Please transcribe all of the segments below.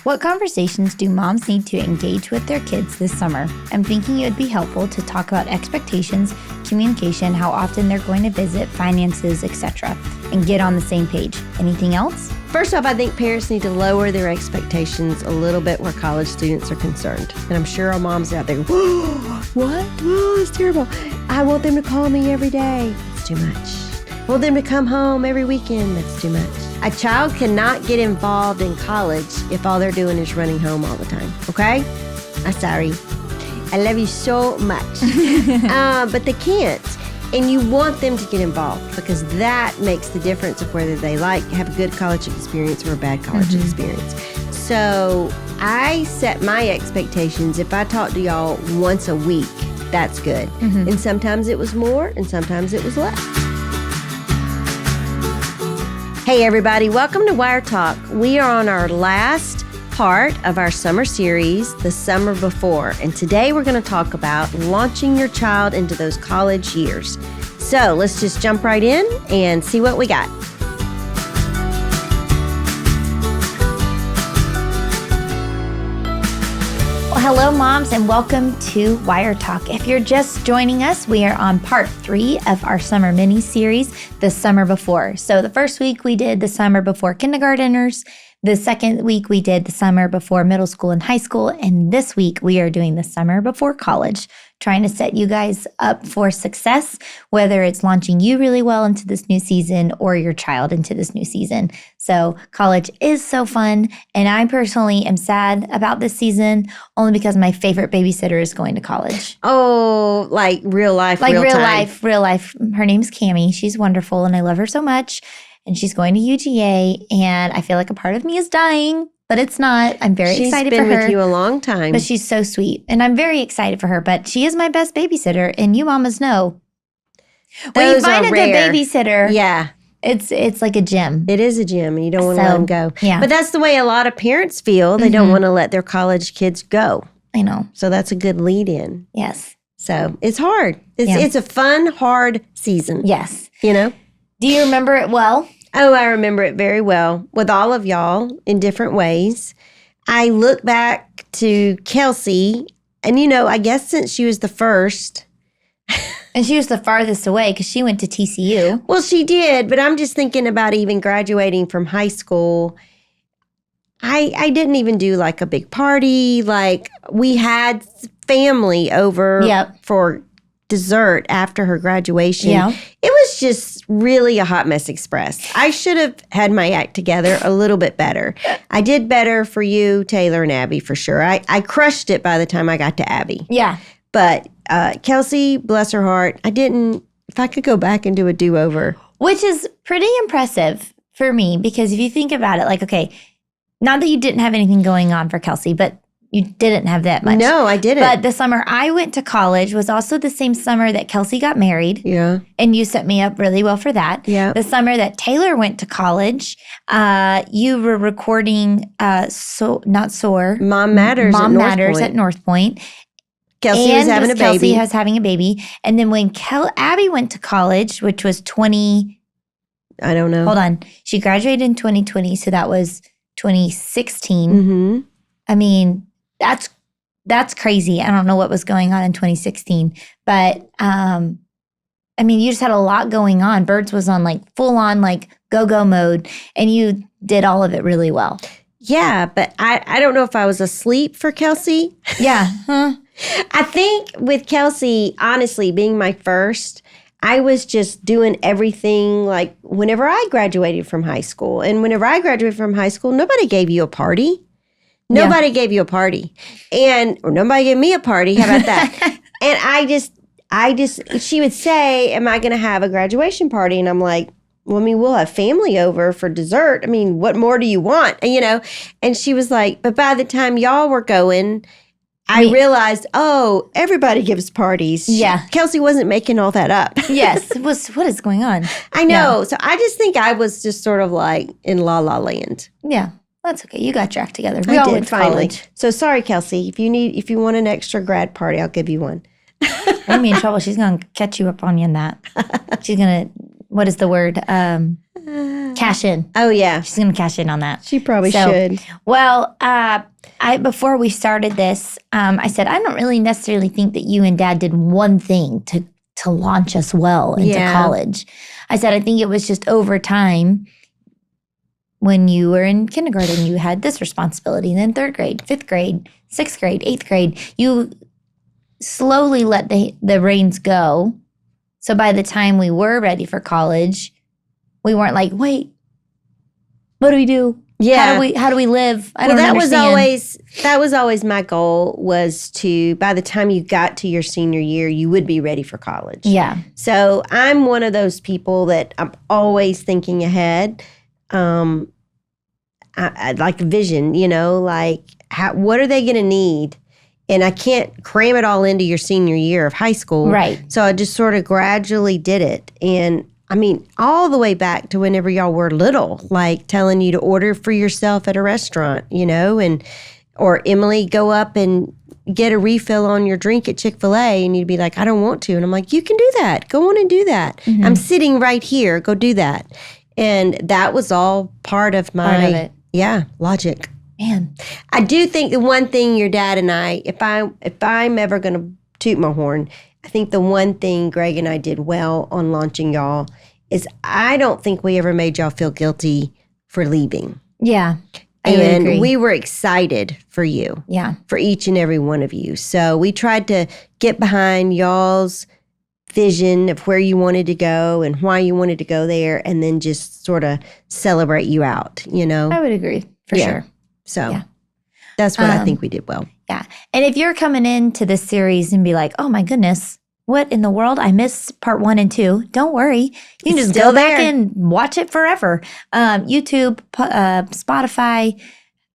What conversations do moms need to engage with their kids this summer? I'm thinking it would be helpful to talk about expectations, communication, how often they're going to visit, finances, etc., and get on the same page. Anything else? First off, I think parents need to lower their expectations a little bit where college students are concerned. And I'm sure our moms out there go, what? Oh, it's terrible. I want them to call me every day. It's too much. I want them to come home every weekend. That's too much. A child cannot get involved in college if all they're doing is running home all the time, okay? I'm sorry. I love you so much. But they can't. And you want them to get involved because that makes the difference of whether they have a good college experience or a bad college experience. So I set my expectations. If I talk to y'all once a week, that's good. And sometimes it was more and sometimes it was less. Hey everybody, welcome to Wire Talk. We are on our last part of our summer series, The Summer Before. And today we're going to talk about launching your child into those college years. So let's just jump right in and see what we got. Hello, moms, and welcome to Wire Talk. If you're just joining us, we are on part 3 of our summer mini-series, The Summer Before. So the first week we did The Summer Before Kindergarteners. The second week we did The Summer Before Middle School and High School. And this week we are doing The Summer Before College, trying to set you guys up for success, whether it's launching you really well into this new season or your child into this new season. So college is so fun. And I personally am sad about this season only because my favorite babysitter is going to college. Oh, like real life, like real time. Real life. Her name's Cammie. She's wonderful and I love her so much. And she's going to UGA and I feel like a part of me is dying, but it's not. I'm very excited for her. She's been with you a long time. But she's so sweet. And I'm very excited for her. But she is my best babysitter. And you mamas know. When you find a good babysitter, yeah, it's like a gym. It is a gym and you don't want to let them go. Yeah. But that's the way a lot of parents feel. They don't want to let their college kids go. I know. So that's a good lead in. Yes. So it's hard. It's a fun, hard season. Yes. You know? Do you remember it well? Oh, I remember it very well with all of y'all in different ways. I look back to Kelsey, and I guess since she was the first. And she was the farthest away because she went to TCU. Well, she did, but I'm just thinking about even graduating from high school. I didn't even do like a big party. Like we had family over for dessert after her graduation. Yeah. It was just really a hot mess express. I should have had my act together a little bit better. I did better for you, Taylor, and Abby for sure. I crushed it by the time I got to Abby. Yeah. But Kelsey, bless her heart, if I could go back and do a do-over. Which is pretty impressive for me because if you think about it, like, okay, not that you didn't have anything going on for Kelsey, but you didn't have that much. No, I didn't. But the summer I went to college was also the same summer that Kelsey got married. Yeah. And you set me up really well for that. Yeah. The summer that Taylor went to college, you were recording Not Soar. Mom Matters at North Point. Kelsey was having a baby. Kelsey was having a baby. And then when Abby went to college, which was I don't know. Hold on. She graduated in 2020, so that was 2016. Mm-hmm. I mean, that's crazy. I don't know what was going on in 2016, but I mean, you just had a lot going on. Birds was on like full on like go mode, and you did all of it really well. Yeah, but I don't know if I was asleep for Kelsey. Yeah. Huh? I think with Kelsey, honestly, being my first, I was just doing everything like whenever I graduated from high school. And whenever I graduated from high school, nobody gave you a party. Nobody gave you a party. Or nobody gave me a party. How about that? And I just, she would say, am I going to have a graduation party? And I'm like, well, I mean, we'll have family over for dessert. I mean, what more do you want? And she was like, but by the time y'all were going, I realized, everybody gives parties. Yeah. Kelsey wasn't making all that up. Yes. What is going on? I know. Yeah. So I just think I was just sort of like in la la land. Yeah. That's okay. You got your act together. We all did finally. So sorry, Kelsey. If you want an extra grad party, I'll give you one. Don't be in trouble. She's going to catch you up on you in that. She's going to, what is the word? cash in. Oh, yeah. She's going to cash in on that. She probably should. Well, before we started this, I said, I don't really necessarily think that you and Dad did one thing to launch us well into college. I said, I think it was just over time. When you were in kindergarten, you had this responsibility. And then 3rd grade, 5th grade, 6th grade, 8th grade, you slowly let the reins go. So by the time we were ready for college, we weren't like, wait, what do we do? Yeah. How do we live? I don't that understand. that was always my goal, was to, by the time you got to your senior year, you would be ready for college. Yeah. So I'm one of those people that I'm always thinking ahead. I like a vision, like what are they going to need? And I can't cram it all into your senior year of high school. Right. So I just sort of gradually did it. And I mean, all the way back to whenever y'all were little, like telling you to order for yourself at a restaurant, or Emily, go up and get a refill on your drink at Chick-fil-A, and you'd be like, I don't want to. And I'm like, you can do that. Go on and do that. Mm-hmm. I'm sitting right here. Go do that. And that was all part of my logic. Man, I do think the one thing your dad and I, if I'm ever going to toot my horn, I think the one thing Greg and I did well on launching y'all is I don't think we ever made y'all feel guilty for leaving. Yeah. And we were excited for you. Yeah. For each and every one of you. So we tried to get behind y'all's vision of where you wanted to go and why you wanted to go there, and then just sort of celebrate you out, I would agree, for sure. So that's what I think we did well. Yeah. And if you're coming into this series and be like, oh my goodness, what in the world? I missed part 1 and 2. Don't worry. You can just go back and watch it forever. YouTube, Spotify,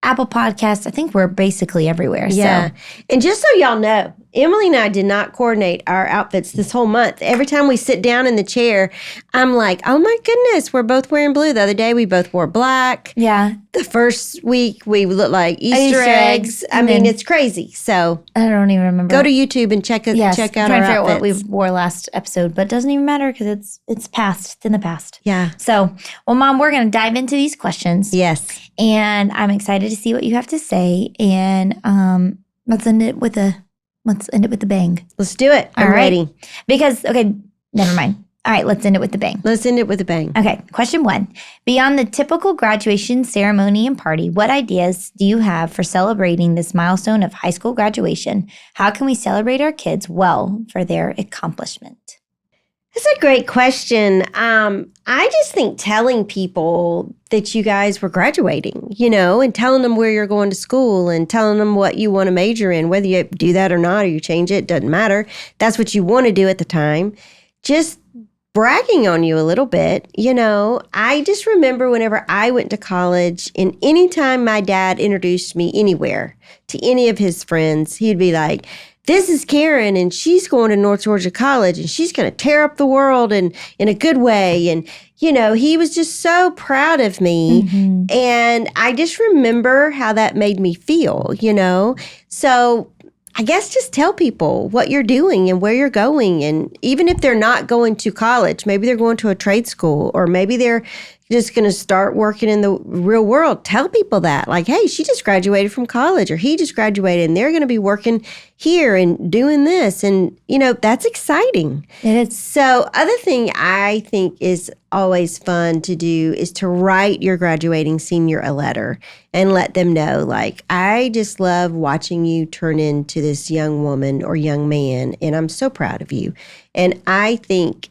Apple Podcasts. I think we're basically everywhere. Yeah. So. And just so y'all know, Emily and I did not coordinate our outfits this whole month. Every time we sit down in the chair, I'm like, oh my goodness, we're both wearing blue. The other day, we both wore black. Yeah. The first week, we looked like Easter eggs. I mean, it's crazy. So I don't even remember. Go to YouTube and check out our outfits. I'm trying to figure out what we wore last episode, but it doesn't even matter because it's past. It's in the past. Yeah. So, well, Mom, we're going to dive into these questions. Yes. And I'm excited to see what you have to say. And let's end it with a bang. Let's do it. I'm ready. Because, okay, never mind. All right, let's end it with the bang. Let's end it with a bang. Okay, question 1. Beyond the typical graduation ceremony and party, what ideas do you have for celebrating this milestone of high school graduation? How can we celebrate our kids well for their accomplishment? That's a great question. I just think telling people that you guys were graduating, and telling them where you're going to school and telling them what you want to major in, whether you do that or not, or you change it, doesn't matter. That's what you want to do at the time. Just bragging on you a little bit. I just remember whenever I went to college, and anytime my dad introduced me anywhere to any of his friends, he'd be like, this is Karen, and she's going to North Georgia College, and she's going to tear up the world in a good way. And, he was just so proud of me. Mm-hmm. And I just remember how that made me feel, So I guess just tell people what you're doing and where you're going. And even if they're not going to college, maybe they're going to a trade school, or maybe they're just going to start working in the real world. Tell people that, like, hey, she just graduated from college, or he just graduated, and they're going to be working here and doing this. And, that's exciting. It is. So other thing I think is always fun to do is to write your graduating senior a letter and let them know, like, I just love watching you turn into this young woman or young man, and I'm so proud of you. And I think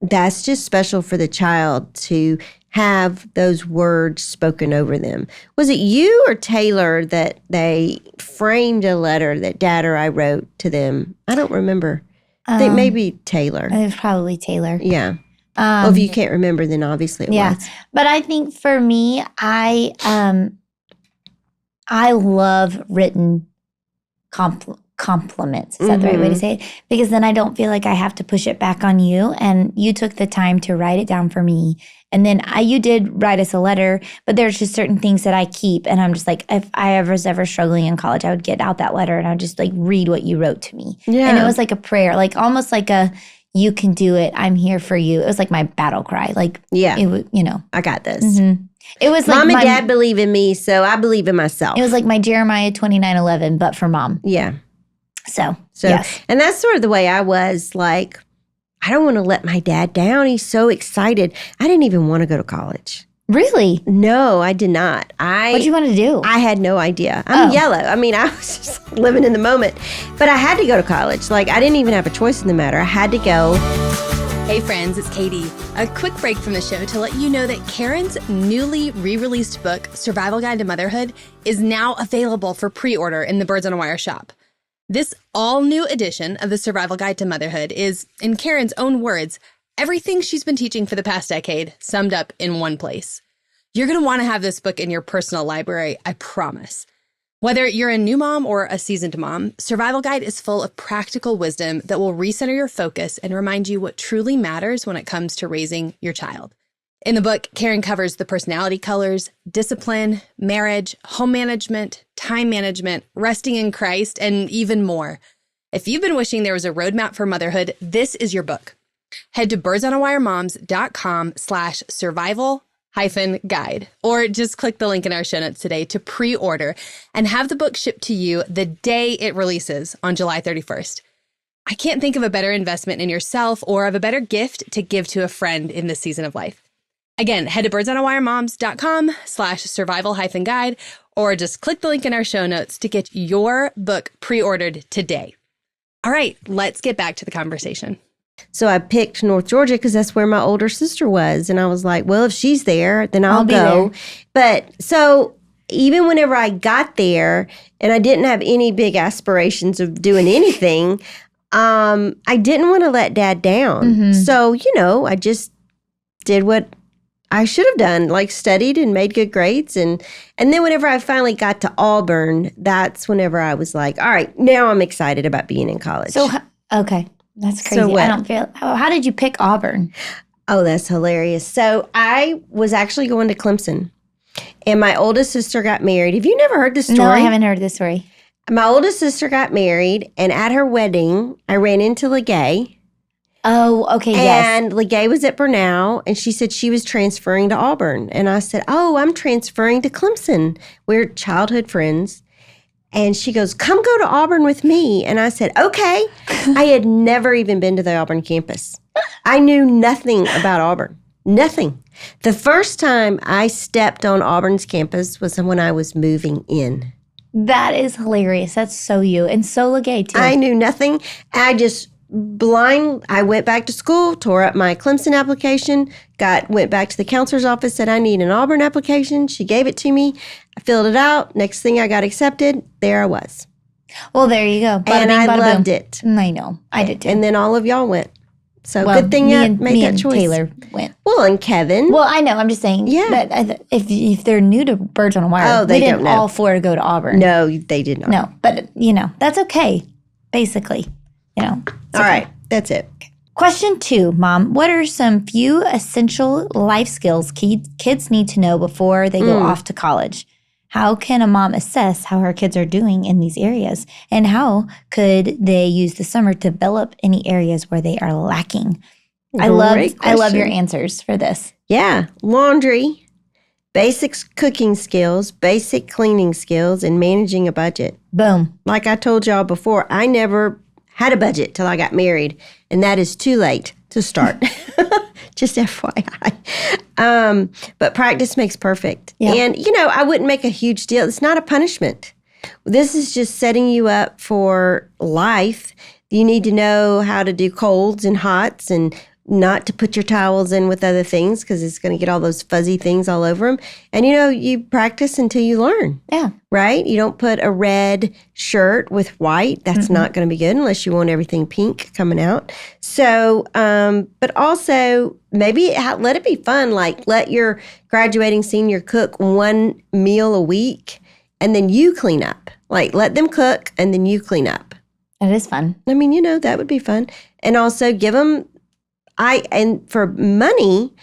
that's just special for the child to have those words spoken over them. Was it you or Taylor that they framed a letter that Dad or I wrote to them? I don't remember. I think maybe Taylor. It was probably Taylor. Yeah. Well, if you can't remember, then obviously it was. But I think for me, I love written compliments. Is that the right way to say it? Because then I don't feel like I have to push it back on you. And you took the time to write it down for me. And then you did write us a letter, but there's just certain things that I keep. And I'm just like, if I was ever struggling in college, I would get out that letter and I would just like read what you wrote to me. Yeah. And it was like a prayer, like almost like you can do it. I'm here for you. It was like my battle cry. Like, Yeah. it was, I got this. Mm-hmm. It was like Mom and Dad believe in me, so I believe in myself. It was like my Jeremiah 29:11, but for Mom. Yeah. So yes. And that's sort of the way I was. Like, I don't want to let my dad down. He's so excited. I didn't even want to go to college. Really? No, I did not. What did you want to do? I had no idea. I'm yellow. I mean, I was just living in the moment. But I had to go to college. Like, I didn't even have a choice in the matter. I had to go. Hey friends, it's Katie. A quick break from the show to let you know that Karen's newly re-released book, Survival Guide to Motherhood, is now available for pre-order in the Birds on a Wire shop. This all-new edition of the Survival Guide to Motherhood is, in Karen's own words, everything she's been teaching for the past decade summed up in one place. You're going to want to have this book in your personal library, I promise. Whether you're a new mom or a seasoned mom, Survival Guide is full of practical wisdom that will recenter your focus and remind you what truly matters when it comes to raising your child. In the book, Karen covers the personality colors, discipline, marriage, home management, time management, resting in Christ, and even more. If you've been wishing there was a roadmap for motherhood, this is your book. Head to birdsonawiremoms.com/survival-guide, or just click the link in our show notes today to pre-order and have the book shipped to you the day it releases on July 31st. I can't think of a better investment in yourself or of a better gift to give to a friend in this season of life. Again, head to birdsonawiremoms.com/survival-guide, or just click the link in our show notes to get your book pre-ordered today. All right, let's get back to the conversation. So I picked North Georgia because that's where my older sister was. And I was like, well, if she's there, then I'll go. But so even whenever I got there and I didn't have any big aspirations of doing anything, I didn't want to let Dad down. Mm-hmm. So, I just did what I should have done, like studied and made good grades. And then whenever I finally got to Auburn, that's whenever I was like, all right, now I'm excited about being in college. So, okay. That's crazy. So I don't feel. How did you pick Auburn? Oh, that's hilarious. So I was actually going to Clemson, and my oldest sister got married. Have you never heard this story? No, I haven't heard this story. My oldest sister got married, and at her wedding, I ran into Legay. Oh, okay, yes. And Legay was at Burnell, and she said she was transferring to Auburn. And I said, oh, I'm transferring to Clemson. We're childhood friends. And she goes, come go to Auburn with me. And I said, okay. I had never even been to the Auburn campus. I knew nothing about Auburn. Nothing. The first time I stepped on Auburn's campus was when I was moving in. That is hilarious. That's so you. And so Legay, too. I knew nothing. I went back to school, tore up my Clemson application, went back to the counselor's office, said I need an Auburn application. She gave it to me. I filled it out. Next thing I got accepted, there I was. Well, there you go. Bada and bing, I bada loved boom. it. I know. I did too. And then all of y'all went. So well, good thing you made that choice. Taylor went. Well, and Kevin. Well, I know. I'm just saying. Yeah. That if they're new to Birds on a Wire, they didn't don't know. all four go to Auburn. No, they did not. No, but that's okay. Basically, All right. That's it. Question 2, Mom. What are some few essential life skills kids need to know before they go off to college? How can a mom assess how her kids are doing in these areas? And how could they use the summer to develop any areas where they are lacking? I love your answers for this. Yeah. Laundry, basic cooking skills, basic cleaning skills, and managing a budget. Boom. Like I told y'all before, I never had a budget till I got married, and that is too late to start. Just FYI. But practice makes perfect. Yeah. And, I wouldn't make a huge deal. It's not a punishment. This is just setting you up for life. You need to know how to do colds and hots and not to put your towels in with other things because it's going to get all those fuzzy things all over them. And, you practice until you learn. Yeah. Right? You don't put a red shirt with white. That's not going to be good unless you want everything pink coming out. So, but also maybe let it be fun. Like let your graduating senior cook one meal a week and then you clean up. Like let them cook and then you clean up. It is fun. I mean, that would be fun. And also give them, and for money,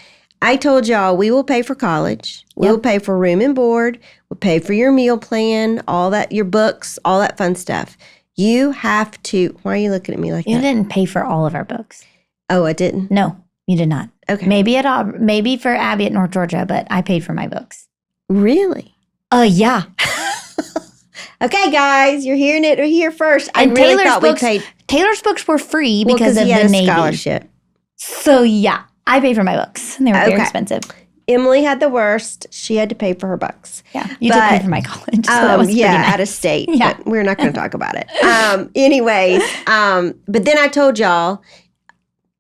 I told y'all we will pay for college. We will pay for room and board. We'll pay for your meal plan, all that, your books, all that fun stuff. You have to, why are you looking at me like You that? didn't pay for all of our books. Oh, I didn't? No, you did not. Okay. Maybe for Abby at North Georgia, but I paid for my books. Really? Yeah. Okay, guys, you're hearing it here first. I And really thought we paid. Taylor's books were free Well, because of he had the a Navy. scholarship. So yeah, I paid for my books, and they were very Okay. expensive. Emily had the worst. She had to pay for her books. Yeah, you did pay for my college. So that was pretty nice. Out of state. Yeah. But we're not going to talk about it. Anyways, but then I told y'all,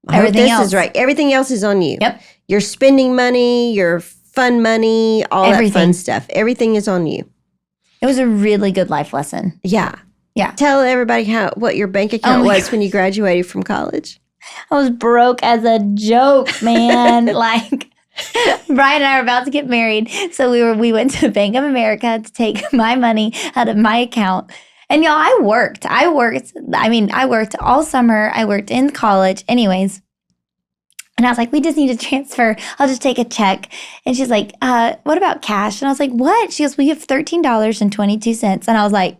I hope Everything this else is right. Everything else is on you. Yep. Your spending money, your fun money, all that fun Everything. stuff. Everything is on you. It was a really good life lesson. Yeah. Yeah. Tell everybody what your bank account my was when you graduated from college. I was broke as a joke, man. Like Brian and I were about to get married, so we went to Bank of America to take my money out of my account. And y'all, I worked. I worked all summer. I worked in college. Anyways. And I was like, we just need to transfer. I'll just take a check. And she's like, what about cash? And I was like, what? She goes, we have $13.22. And I was like,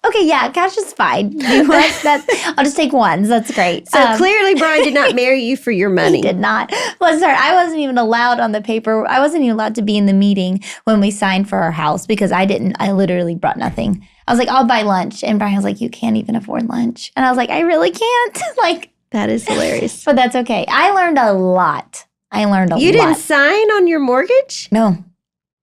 okay, yeah, cash is fine. I'll just take ones. That's great. So clearly Brian did not marry you for your money. He did not. Well, sorry, I wasn't even allowed on the paper. I wasn't even allowed to be in the meeting when we signed for our house because I literally brought nothing. I was like, I'll buy lunch. And Brian was like, you can't even afford lunch. And I was like, I really can't. That is hilarious. But that's okay. I learned a lot. You didn't sign on your mortgage? No.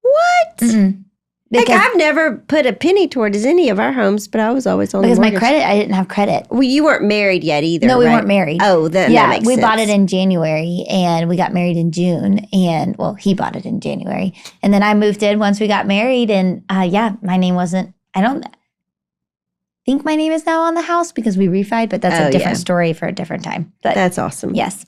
What? Mm-mm. Like, I've never put a penny towards any of our homes, but I was always on the mortgage. Because my credit, I didn't have credit. Well, you weren't married yet either, No, we right? weren't married. Oh, then that makes sense. We bought it in January, and we got married in June. And, well, he bought it in January. And then I moved in once we got married, and, my name wasn't, I don't think my name is now on the house because we refied, but that's a different story for a different time. But that's awesome. Yes.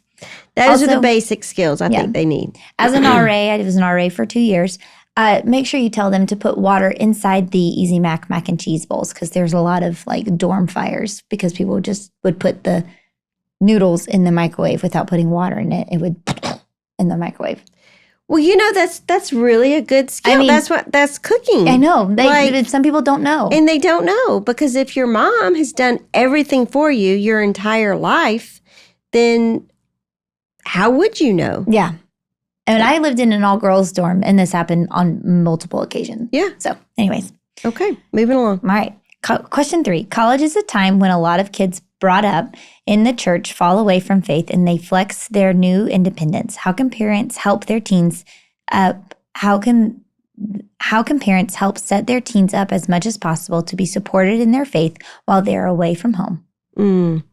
Those are the basic skills I think they need. As an RA, I was an RA for 2 years. Make sure you tell them to put water inside the Easy Mac and cheese bowls because there's a lot of dorm fires because people just would put the noodles in the microwave without putting water in it. It would in the microwave. Well, that's really a good skill. I mean, that's cooking. I know. Some people don't know. And they don't know because if your mom has done everything for you your entire life, then how would you know? Yeah. And I lived in an all-girls dorm, and this happened on multiple occasions. Yeah. So, anyways. Okay, moving along. All right. Question 3. College is a time when a lot of kids brought up in the church fall away from faith and they flex their new independence. How can parents help their teens how can parents help set their teens up as much as possible to be supported in their faith while they're away from home?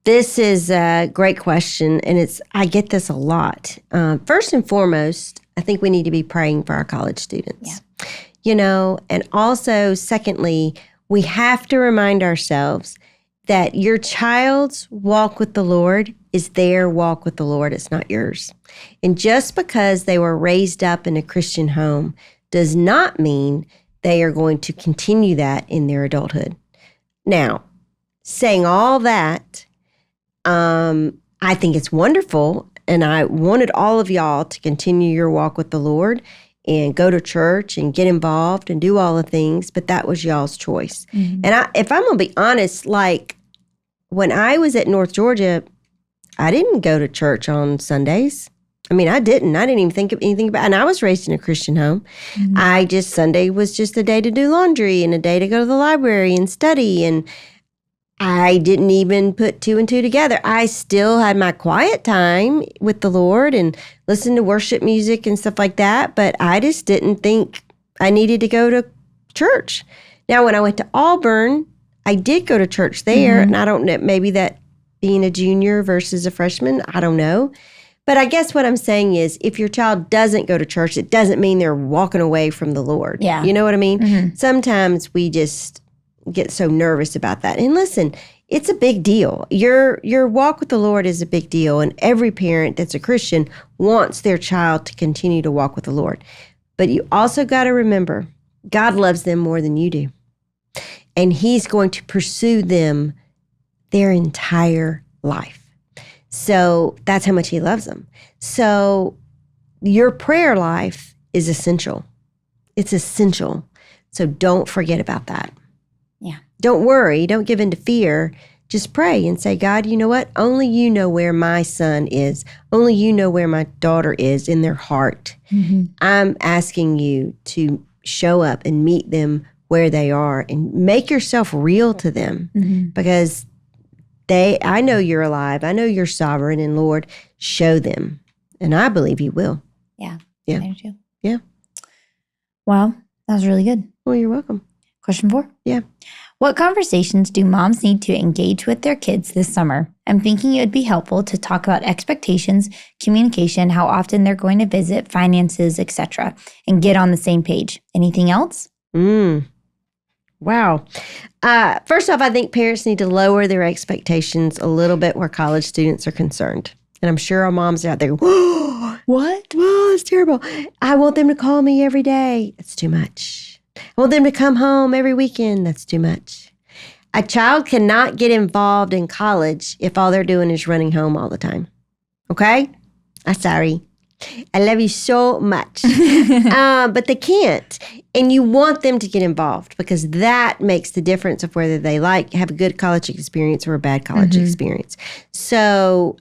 This is a great question, and I get this a lot. First and foremost, I think we need to be praying for our college students. Yeah. And also, secondly, we have to remind ourselves that your child's walk with the Lord is their walk with the Lord. It's not yours. And just because they were raised up in a Christian home does not mean they are going to continue that in their adulthood. Now, saying all that, I think it's wonderful, and I wanted all of y'all to continue your walk with the Lord and go to church and get involved and do all the things, but that was y'all's choice. Mm-hmm. And if I'm going to be honest, when I was at North Georgia, I didn't go to church on Sundays. I mean, I didn't even think of anything about it. And I was raised in a Christian home. Mm-hmm. Sunday was just a day to do laundry and a day to go to the library and study, and I didn't even put 2 and 2 together. I still had my quiet time with the Lord and listened to worship music and stuff like that, but I just didn't think I needed to go to church. Now, when I went to Auburn, I did go to church there, and I don't know, maybe that being a junior versus a freshman, I don't know. But I guess what I'm saying is if your child doesn't go to church, it doesn't mean they're walking away from the Lord. Yeah. You know what I mean? Mm-hmm. Sometimes we just get so nervous about that. And listen, it's a big deal. Your walk with the Lord is a big deal. And every parent that's a Christian wants their child to continue to walk with the Lord. But you also got to remember, God loves them more than you do. And He's going to pursue them their entire life. So that's how much He loves them. So your prayer life is essential. It's essential. So don't forget about that. Yeah. Don't worry. Don't give in to fear. just pray and say, God, you know what? Only you know where my son is. Only you know where my daughter is in their heart. I'm asking you to show up and meet them where they are and make yourself real to them because I know you're alive. I know you're sovereign, and Lord, show them. And I believe you will. Yeah. Yeah. I do too. Yeah. Wow. That was really good. Well, you're welcome. Question 4. Yeah. What conversations do moms need to engage with their kids this summer? I'm thinking it would be helpful to talk about expectations, communication, how often they're going to visit, finances, etc., and get on the same page. Anything else? Wow. First off, I think parents need to lower their expectations a little bit where college students are concerned. And I'm sure our moms out there go, what? Oh, it's terrible. I want them to call me every day. That's too much. I want them to come home every weekend. That's too much. A child cannot get involved in college if all they're doing is running home all the time. Okay? I'm sorry. I love you so much. But they can't. And you want them to get involved because that makes the difference of whether they have a good college experience or a bad college experience. So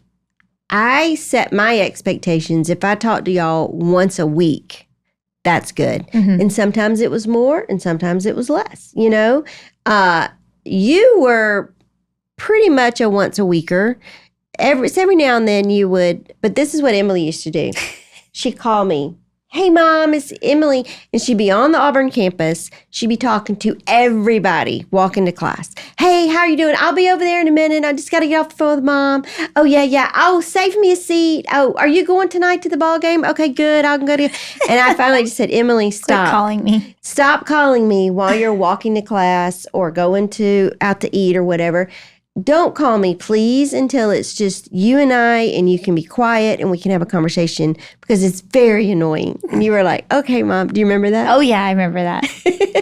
I set my expectations. If I talk to y'all once a week, that's good. And sometimes it was more and sometimes it was less. You know, you were pretty much a once a weeker. Every now and then you would, but this is what Emily used to do. She'd call me, hey, Mom, it's Emily. And she'd be on the Auburn campus. She'd be talking to everybody walking to class. Hey, how are you doing? I'll be over there in a minute. I just got to get off the phone with Mom. Oh, yeah. Oh, save me a seat. Oh, are you going tonight to the ball game? Okay, good. I'll go to. And I finally just said, Emily, stop. Quit calling me. Stop calling me while you're walking to class or going out to eat or whatever. Don't call me, please, until it's just you and I and you can be quiet and we can have a conversation because it's very annoying. And you were like, okay, Mom, do you remember that? Oh, yeah, I remember that.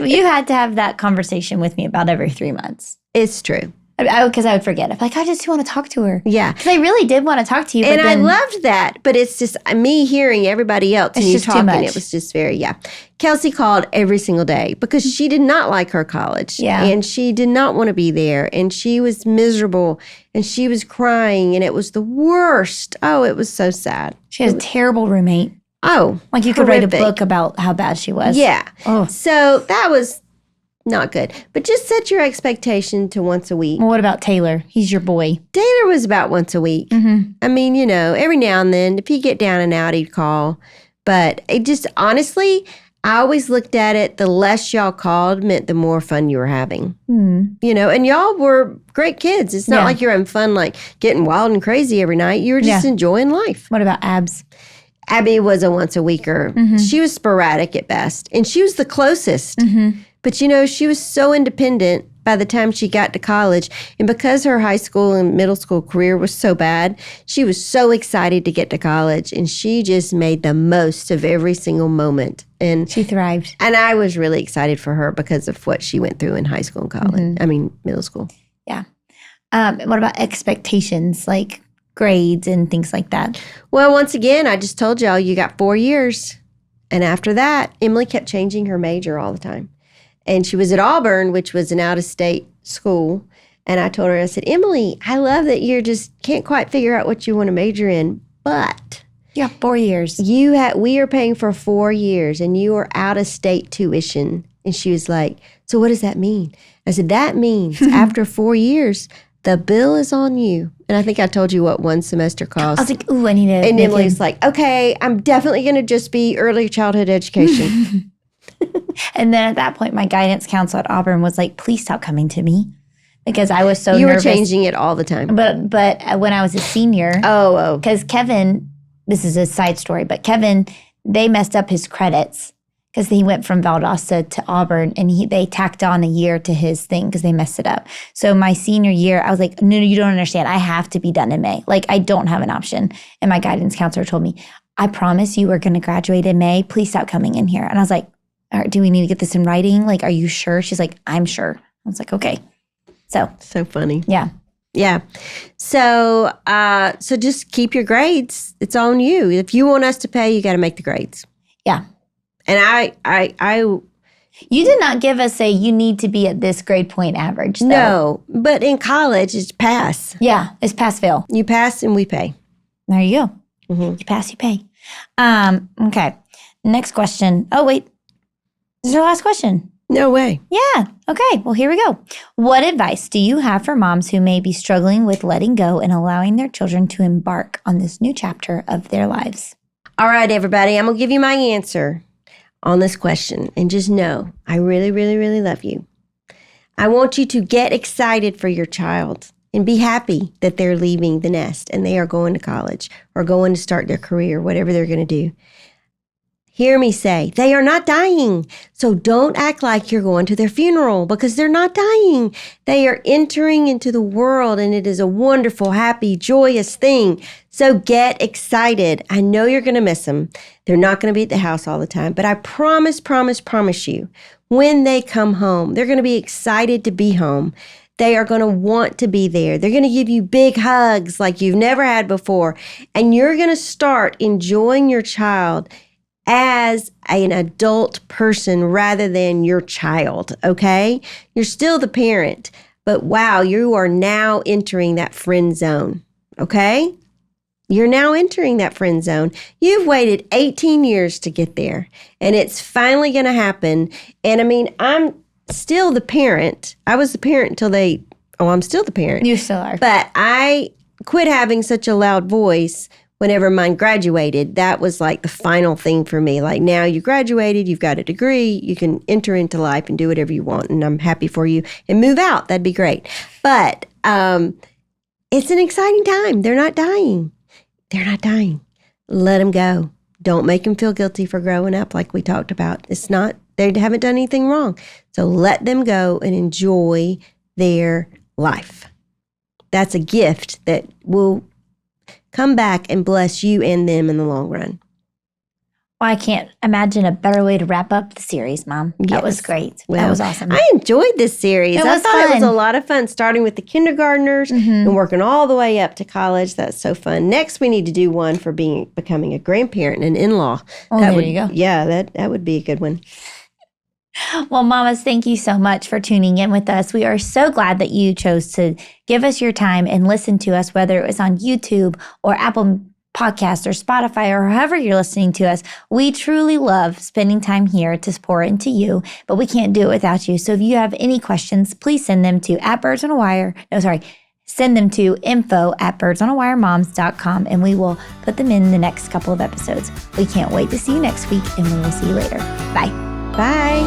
You had to have that conversation with me about every 3 months. It's true. Because I would forget. I'm like, I just want to talk to her. Yeah. Because I really did want to talk to you. And I loved that. But it's just me hearing everybody else and you talking. Too much. It was just very, Kelsey called every single day because she did not like her college. Yeah. And she did not want to be there. And she was miserable. And she was crying. And it was the worst. Oh, it was so sad. She had a terrible roommate. Oh, like you could write a book about how bad she was. Yeah. Oh. So that was not good. But just set your expectation to once a week. Well, what about Taylor? He's your boy. Taylor was about once a week. I mean, you know, every now and then, if he get down and out, he'd call. But it just, honestly, I always looked at it, the less y'all called meant the more fun you were having. You know, and y'all were great kids. It's not like you're having fun, like getting wild and crazy every night. You were just enjoying life. What about Abs? Abby was a once a weeker. She was sporadic at best. And she was the closest. But, you know, she was so independent by the time she got to college. And because her high school and middle school career was so bad, she was so excited to get to college. And she just made the most of every single moment. And she thrived. And I was really excited for her because of what she went through in high school and college. I mean, middle school. Yeah. What about expectations, like grades and things like that? Well, once again, I just told y'all you got 4 years. And after that, Emily kept changing her major all the time. And she was at Auburn, which was an out-of-state school. And I told her, I said, Emily, I love that you just can't quite figure out what you want to major in, but yeah, 4 years. We are paying for 4 years, and you are out-of-state tuition. And she was like, so what does that mean? I said, that means after 4 years, the bill is on you. And I think I told you what one semester cost. I was like, ooh, I need to. And Emily's like, okay, I'm definitely going to just be early childhood education. And then at that point, my guidance counselor at Auburn was like, please stop coming to me. Because I was so nervous. You were changing it all the time. But when I was a senior. Oh. Because Kevin, this is a side story, but Kevin, they messed up his credits. Because he went from Valdosta to Auburn and they tacked on a year to his thing because they messed it up. So my senior year, I was like, no, you don't understand. I have to be done in May. Like, I don't have an option. And my guidance counselor told me, I promise you we're going to graduate in May. Please stop coming in here. And I was like, all right, do we need to get this in writing? Like, are you sure? She's like, I'm sure. I was like, okay. So funny. Yeah. Yeah. So just keep your grades. It's on you. If you want us to pay, you got to make the grades. Yeah. And I You did not give us you need to be at this grade point average, though. No, but in college, it's pass. Yeah, it's pass-fail. You pass and we pay. There you go. Mm-hmm. You pass, you pay. Okay. Next question. Oh, wait. This is our last question. No way. Yeah. Okay. Well, here we go. What advice do you have for moms who may be struggling with letting go and allowing their children to embark on this new chapter of their lives? All right, everybody. I'm going to give you my answer on this question. And just know, I really, really, really love you. I want you to get excited for your child and be happy that they're leaving the nest and they are going to college or going to start their career, whatever they're going to do. Hear me say, they are not dying. So don't act like you're going to their funeral because they're not dying. They are entering into the world and it is a wonderful, happy, joyous thing. So get excited. I know you're going to miss them. They're not going to be at the house all the time, but I promise you, when they come home, they're going to be excited to be home. They are going to want to be there. They're going to give you big hugs like you've never had before. And you're going to start enjoying your child as an adult person rather than your child, okay? You're still the parent, but wow, you are now entering that friend zone, okay? You're now entering that friend zone. You've waited 18 years to get there, and it's finally going to happen. And I mean, I'm still the parent. I was the parent until I'm still the parent. You still are. But I quit having such a loud voice whenever mine graduated. That was like the final thing for me. Like, now you graduated, you've got a degree, you can enter into life and do whatever you want, and I'm happy for you, and move out. That'd be great. But it's an exciting time. They're not dying. They're not dying. Let them go. Don't make them feel guilty for growing up like we talked about. They haven't done anything wrong. So let them go and enjoy their life. That's a gift that will come back and bless you and them in the long run. Well, I can't imagine a better way to wrap up the series, Mom. That was great. Well, that was awesome. I enjoyed this series. I thought it was a lot of fun, starting with the kindergartners and working all the way up to college. That's so fun. Next, we need to do one for becoming a grandparent and an in-law. Oh, there you go. Yeah, that would be a good one. Well, Mamas, thank you so much for tuning in with us. We are so glad that you chose to give us your time and listen to us, whether it was on YouTube or Apple Podcasts or Spotify or however you're listening to us. We truly love spending time here to pour into you, but we can't do it without you. So if you have any questions, please send them to send them to info@birdsonawiremoms.com, and we will put them in the next couple of episodes. We can't wait to see you next week, and we will see you later. Bye. Bye.